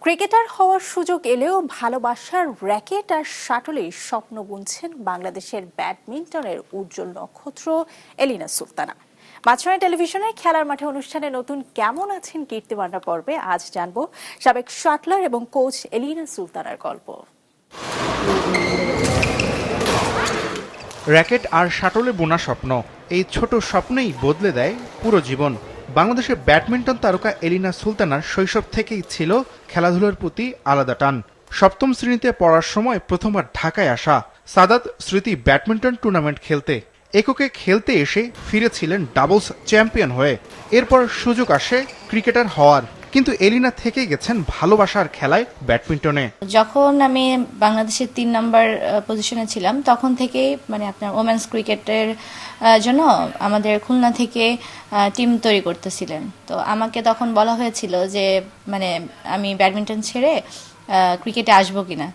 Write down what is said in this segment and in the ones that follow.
Cricketer হওয়ার সুযোগ এলেও ভালোবাসার র্যাকেট আর শাটলেই স্বপ্ন বুনছেন বাংলাদেশের ব্যাডমিন্টনের উজ্জ্বল নক্ষত্র এলিনা সুলতানা। মাছরাঙা টেলিভিশনে খেলার মাঠে অনুষ্ঠানে নতুন কেমন আছেন কীর্তিমান্না পর্বে আজ জানবো সাবেক শাটলার এবং কোচ এলিনা সুলতানার গল্প। র্যাকেট আর শাটলে বোনা স্বপ্ন, এই ছোট স্বপ্নেই বদলে দেয় পুরো জীবন। বাংলাদেশের ব্যাডমিন্টন তারকা এলিনা সুলতানার শৈশব থেকেই ছিল খেলাধুলার প্রতি আলাদা টান। সপ্তম শ্রেণীতে পড়ার সময় প্রথমবার ঢাকায় আসা সাদাত স্মৃতি ব্যাডমিন্টন টুর্নামেন্ট খেলতে। এককে খেলতে এসে ফিরেছিলেন ডাবলস চ্যাম্পিয়ন হয়ে। এরপর সুযোগ আসে ক্রিকেটার হওয়ার, কিন্তু এলিনা থেকে গেছেন ভালোবাসার খেলায় ব্যাডমিন্টনে। যখন আমি বাংলাদেশের 3 নম্বর পজিশনে ছিলাম তখন থেকেই আপনার ওমেন্স ক্রিকেটের জন্য আমাদের খুলনা থেকে টিম তৈরি করতেছিলেন। তো আমাকে তখন বলা হয়েছিল যে আমি ব্যাডমিন্টন ছেড়ে ক্রিকেটে আসবো কিনা।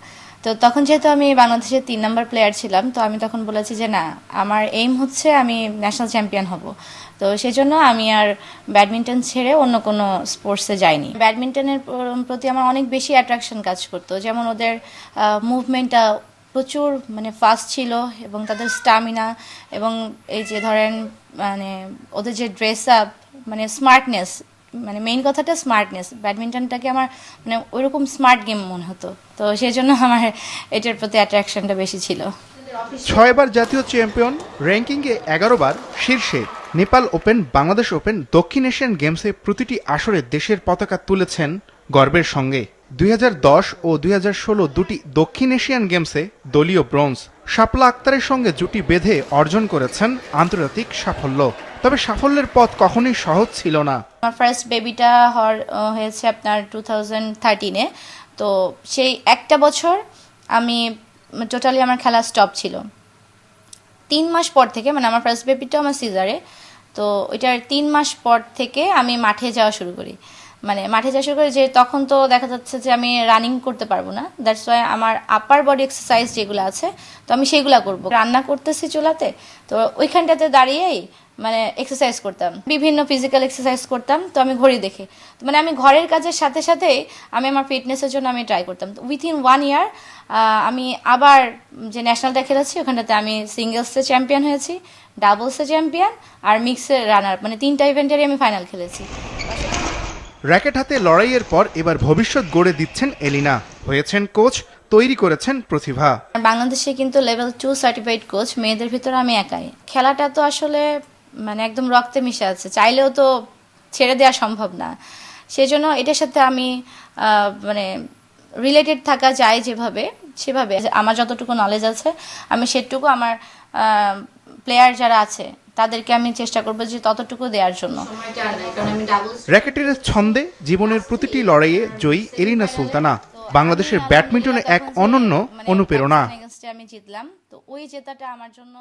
তো তখন যেহেতু আমি বাংলাদেশের 3 নম্বর প্লেয়ার ছিলাম, তো আমি তখন বলেছি যে না, আমার এইম হচ্ছে আমি ন্যাশনাল চ্যাম্পিয়ন হব। তো সেজন্য আমি আর ব্যাডমিন্টন ছেড়ে অন্য কোনো স্পোর্টসে যাইনি। ব্যাডমিন্টনের প্রতি আমার অনেক বেশি অ্যাট্রাকশন কাজ করতো, যেমন ওদের মুভমেন্টটা প্রচুর ফাস্ট ছিল এবং তাদের স্টামিনা এবং এই যে ধরেন ওদের যে ড্রেস আপ স্মার্টনেস, মেইন কথাটা স্মার্টনেস। ব্যাডমিন্টনটাকে আমার ওইরকম স্মার্ট গেম মনে হতো, তো সেই জন্য আমার এটার প্রতি অ্যাট্রাকশনটা বেশি ছিল। 6 বার জাতীয় চ্যাম্পিয়ন, র্যাঙ্কিংয়ে 11 বার শীর্ষে। নেপাল ওপেন, বাংলাদেশ ওপেন, দক্ষিণ এশিয়ান গেমসে প্রতিটি আসরে দেশের পতাকা তুলেছেন গর্বের সঙ্গে। 2010 ও 2016 দুটি দক্ষিণ এশিয়ান গেমসে দলীয় ব্রোঞ্জ। শাপলা আক্তারের সঙ্গে জুটি বেঁধে অর্জন করেছেন আন্তর্জাতিক সাফল্য। তবে সাফল্যের পথ কখনোই সহজ ছিল না। আমার ফার্স্ট বেবিটা হয়েছে আপনার 2013-এ। তো সেই একটা বছর আমি টোটালি আমার খেলা স্টপ ছিল। 3 মাস পর থেকে আমার ফার্স্ট বেবিটা আমার সিজারে, তো ওইটার 3 মাস পর থেকে আমি মাঠে যাওয়া শুরু করি। যে তখন তো দেখা যাচ্ছে যে আমি রানিং করতে পারবো না। দ্যাটস ওয়াই আমার আপার বডি এক্সারসাইজ যেগুলো আছে তো আমি সেগুলো করব। রান্না করতেছি চুলাতে, তো ওইখানটাতে দাঁড়িয়েই এক্সারসাইজ করতাম, বিভিন্ন ফিজিক্যাল এক্সারসাইজ করতাম। তো আমি ঘড়ি দেখে আমি ঘরের কাজের সাথে সাথেই আমি আমার ফিটনেসের জন্য আমি ট্রাই করতাম। তো উইথিন 1 ইয়ার আমি আবার যে ন্যাশনালটা খেলেছি ওখানটাতে আমি সিঙ্গেলসে চ্যাম্পিয়ন হয়েছি, ডাবলসে চ্যাম্পিয়ন আর মিক্সে রানার, 3টা ইভেন্টেরই আমি ফাইনাল খেলেছি। র্যাকেট হাতে লড়াইয়ের পর এবার ভবিষ্যৎ গড়ে দিচ্ছেন এলিনা। হয়েছেন কোচ, তৈরি করেছেন প্রতিভা। বাংলাদেশে কিন্তু লেভেল 2 সার্টিফাইড কোচ মেয়েদের ভিতরে আমি একাই। খেলাটা তো আসলে একদম রক্তে মিশে আছে, চাইলেও তো ছেড়ে দেওয়া সম্ভব না। সেজন্য এটার সাথে আমি রিলেটেড থাকা যায় সেভাবে আমার যতটুকু নলেজ আছে আমি সেটুকু আমার প্লেয়ার যারা আছে তাদেরকে আমি চেষ্টা করবো যে ততটুকু দেওয়ার জন্য। র্যাকেটের ছন্দে জীবনের প্রতিটি লড়াইয়ে জয়ী এলিনা সুলতানা বাংলাদেশের ব্যাডমিন্টনে এক অনন্য অনুপ্রেরণা। আমি জিতলাম, তো ওই জেতাটা আমার জন্য